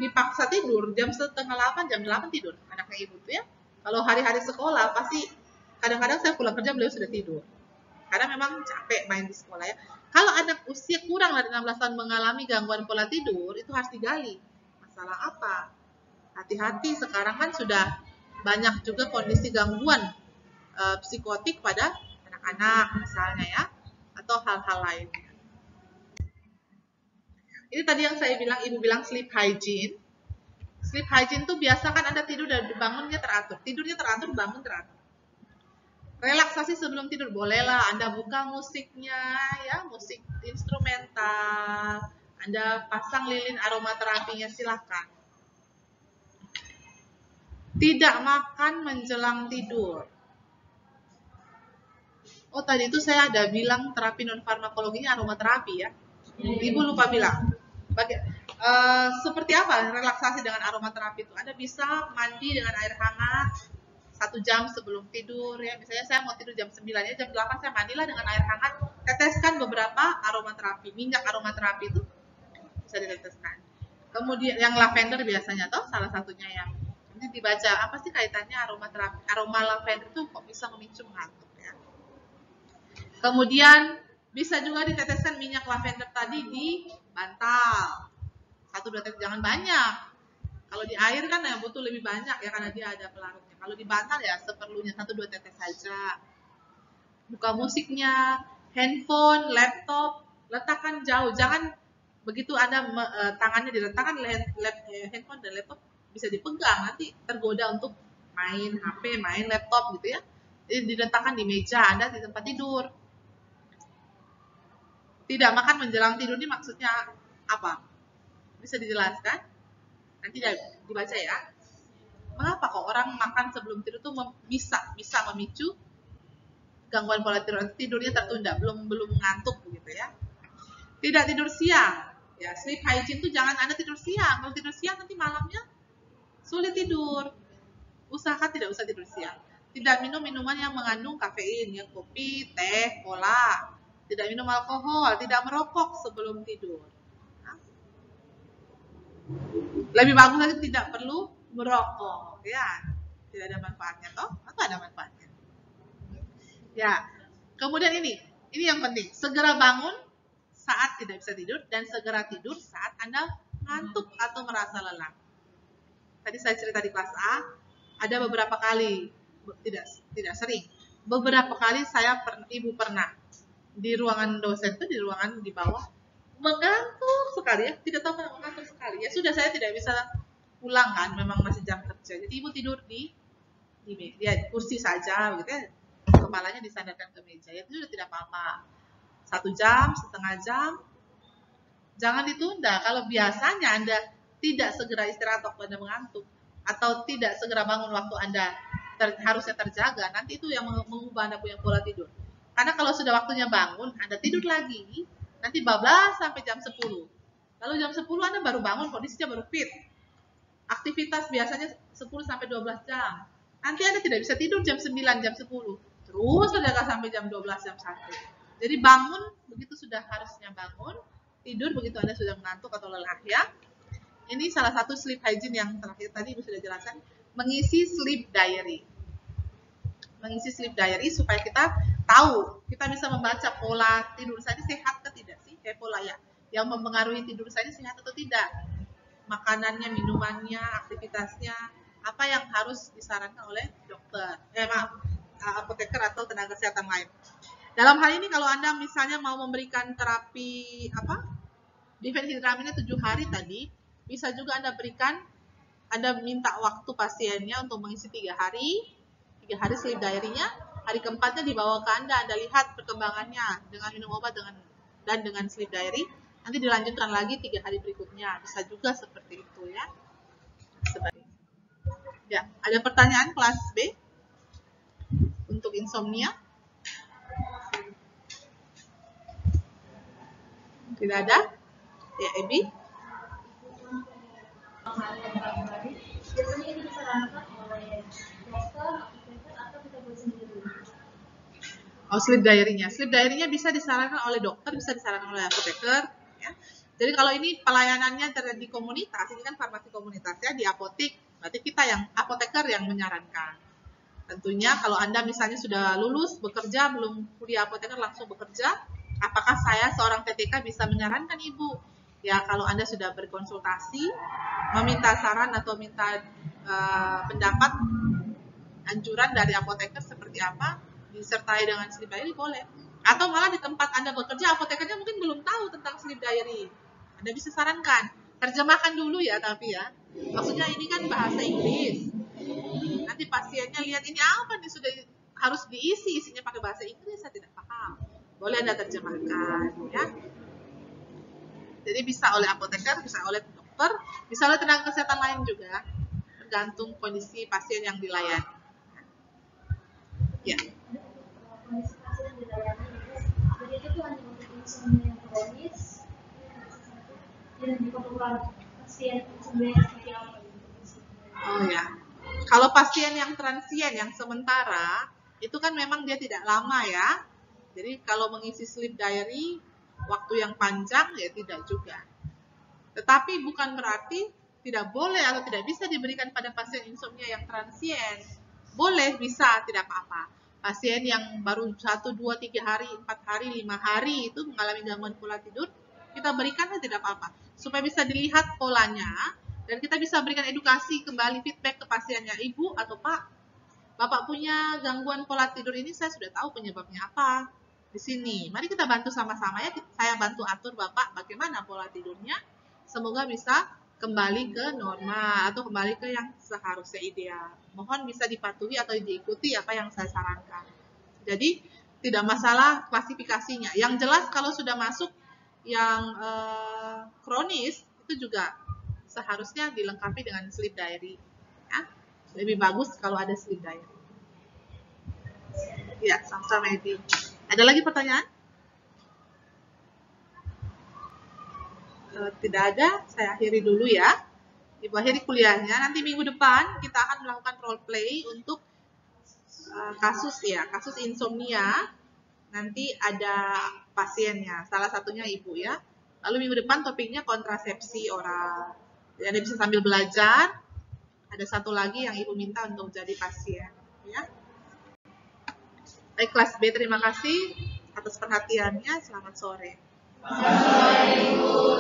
dipaksa tidur, jam 7:30, jam 8 tidur anaknya ibu tuh ya. Kalau hari-hari sekolah pasti kadang-kadang saya pulang kerja beliau sudah tidur. Karena memang capek main di sekolah ya. Kalau anak usia kurang dari 16 tahun mengalami gangguan pola tidur, itu harus digali. Masalah apa? Hati-hati, sekarang kan sudah banyak juga kondisi gangguan psikotik pada anak-anak misalnya ya, atau hal-hal lain. Ini tadi yang saya bilang, ibu bilang sleep hygiene. Sleep hygiene tuh biasa kan Anda tidur dan bangunnya teratur, tidurnya teratur, bangun teratur. Relaksasi sebelum tidur bolehlah Anda buka musiknya ya, musik instrumental, Anda pasang lilin aromaterapinya, silahkan. Tidak makan menjelang tidur. Oh tadi itu saya ada bilang terapi non farmakologinya aromaterapi ya. Ibu lupa bilang. Seperti apa relaksasi dengan aromaterapi itu? Anda bisa mandi dengan air hangat 1 jam sebelum tidur ya. Misalnya saya mau tidur jam 9 ya, jam 8 saya mandilah dengan air hangat. Teteskan beberapa aromaterapi, minyak aromaterapi itu bisa diteteskan. Kemudian yang lavender biasanya toh salah satunya yang ini dibaca apa sih kaitannya aromaterapi, aroma lavender itu kok bisa memicu mengantuk ya. Kemudian bisa juga diteteskan minyak lavender tadi di bantal. 1-2 tetes, jangan banyak. Kalau di air kan ya butuh lebih banyak ya karena dia ada pelarutnya. Kalau di bantal ya seperlunya 1-2 tetes saja. Buka musiknya, handphone, laptop, letakkan jauh. Jangan begitu Anda tangannya diletakkan handphone dan laptop bisa dipegang, nanti tergoda untuk main HP, main laptop gitu ya. Jadi diletakkan di meja Anda di tempat tidur. Tidak makan menjelang tidur ini maksudnya apa? Bisa dijelaskan? Nanti dibaca ya. Mengapa kok orang makan sebelum tidur tuh bisa memicu gangguan pola tidurnya tertunda, belum ngantuk begitu ya. Tidak tidur siang. Ya, sleep hygiene tuh jangan Anda tidur siang. Kalau tidur siang nanti malamnya sulit tidur. Usahakan tidak usah tidur siang. Tidak minum minuman yang mengandung kafein, yang kopi, teh, cola. Tidak minum alkohol, tidak merokok sebelum tidur. Lebih bagus lagi tidak perlu merokok, ya. Tidak ada manfaatnya toh? Atau ada manfaatnya? Ya. Kemudian ini yang penting. Segera bangun saat tidak bisa tidur dan segera tidur saat Anda ngantuk atau merasa lelah. Tadi saya cerita di kelas A, ada beberapa kali, tidak sering. Beberapa kali ibu pernah di ruangan dosen itu, di ruangan di bawah, mengantuk sekali ya, tidak tahu kenapa mengantuk sekali. Ya sudah, saya tidak bisa pulang kan, memang masih jam kerja. Jadi ibu tidur di kursi saja, gitu ya. Kepalanya disandarkan ke meja. Ya itu sudah tidak apa-apa. 1 jam, setengah jam, jangan ditunda. Kalau biasanya Anda tidak segera istirahat waktu Anda mengantuk, atau tidak segera bangun waktu Anda harusnya terjaga, nanti itu yang mengubah Anda punya pola tidur. Karena kalau sudah waktunya bangun, Anda tidur lagi, nanti bablas sampai jam 10. Lalu jam 10 Anda baru bangun, kondisinya baru fit. Aktivitas biasanya 10 sampai 12 jam. Nanti Anda tidak bisa tidur jam 9, jam 10. Terus terjaga sampai jam 12, jam 1. Jadi bangun, begitu sudah harusnya bangun, tidur begitu Anda sudah mengantuk atau lelah ya. Ini salah satu sleep hygiene yang terakhir tadi Ibu sudah jelaskan, mengisi sleep diary. Mengisi sleep diary supaya kita tahu, kita bisa membaca pola tidur saya sehat atau tidak sih, pola ya, yang mempengaruhi tidur saya sehat atau tidak. Makanannya, minumannya, aktivitasnya, apa yang harus disarankan oleh dokter, apoteker atau tenaga kesehatan lain. Dalam hal ini kalau Anda misalnya mau memberikan terapi difenhidramina 7 hari tadi, bisa juga Anda berikan, Anda minta waktu pasiennya untuk mengisi 3 hari sleep diary-nya, hari keempatnya dibawa ke Anda lihat perkembangannya dengan minum obat dan dengan sleep diary, nanti dilanjutkan lagi 3 hari berikutnya, bisa juga seperti itu ya. Ya, ada pertanyaan kelas B untuk insomnia? Tidak ada? Ya, Ebi? Biasanya ini disarankan oleh dokter, atau kita buat sendiri? Sleep diary-nya. Sleep diary-nya bisa disarankan oleh dokter, bisa disarankan oleh apoteker. Ya. Jadi kalau ini pelayanannya terjadi di komunitas, ini kan farmasi komunitas ya, di apotek, berarti kita yang apoteker yang menyarankan. Tentunya kalau Anda misalnya sudah lulus, bekerja, belum kuliah apoteker langsung bekerja, apakah saya seorang TTK bisa menyarankan Ibu? Ya, kalau Anda sudah berkonsultasi, meminta saran atau minta pendapat, anjuran dari apoteker seperti apa, disertai dengan sleep diary boleh. Atau malah di tempat Anda bekerja, apotekernya mungkin belum tahu tentang sleep diary. Anda bisa sarankan, terjemahkan dulu ya, tapi ya. Maksudnya ini kan bahasa Inggris. Nanti pasiennya lihat ini apa nih, sudah harus diisi, isinya pakai bahasa Inggris, saya tidak paham. Boleh Anda terjemahkan ya. Jadi bisa oleh apoteker, bisa oleh dokter, bisa oleh tenaga kesehatan lain juga, tergantung kondisi pasien yang dilayani. Ya. Kondisi pasien yang dilayani, jadi itu hanya untuk insomnia kronis, dan diperlukan pasien insomnia seperti apa? Oh ya. Kalau pasien yang transien, yang sementara, itu kan memang dia tidak lama ya. Jadi kalau mengisi sleep diary, waktu yang panjang ya tidak juga. Tetapi bukan berarti tidak boleh atau tidak bisa diberikan pada pasien insomnia yang transien. Boleh, bisa, tidak apa-apa. Pasien yang baru 1, 2, 3 hari, 4 hari, 5 hari itu mengalami gangguan pola tidur, kita berikan tidak apa-apa. Supaya bisa dilihat polanya, Dan kita bisa berikan edukasi kembali, feedback ke pasiennya. Ibu atau Pak, Bapak punya gangguan pola tidur ini, saya sudah tahu penyebabnya apa. Di sini, mari kita bantu sama-sama ya. Saya bantu atur Bapak bagaimana pola tidurnya. Semoga bisa kembali ke normal atau kembali ke yang seharusnya ideal. Mohon bisa dipatuhi atau diikuti apa yang saya sarankan. Jadi tidak masalah klasifikasinya. Yang jelas kalau sudah masuk yang kronis itu juga seharusnya dilengkapi dengan sleep diary. Ya. Lebih bagus kalau ada sleep diary. Ya, sama-sama Edi. Ada lagi pertanyaan? Tidak ada, saya akhiri dulu ya. Ibu akhiri kuliahnya. Nanti minggu depan kita akan melakukan role play untuk kasus insomnia. Nanti ada pasiennya, salah satunya ibu ya. Lalu minggu depan topiknya kontrasepsi oral. Jadi Anda bisa sambil belajar. Ada satu lagi yang ibu minta untuk jadi pasien. Ya. Baik, kelas B, terima kasih atas perhatiannya. Selamat sore. Selamat sore, Ibu.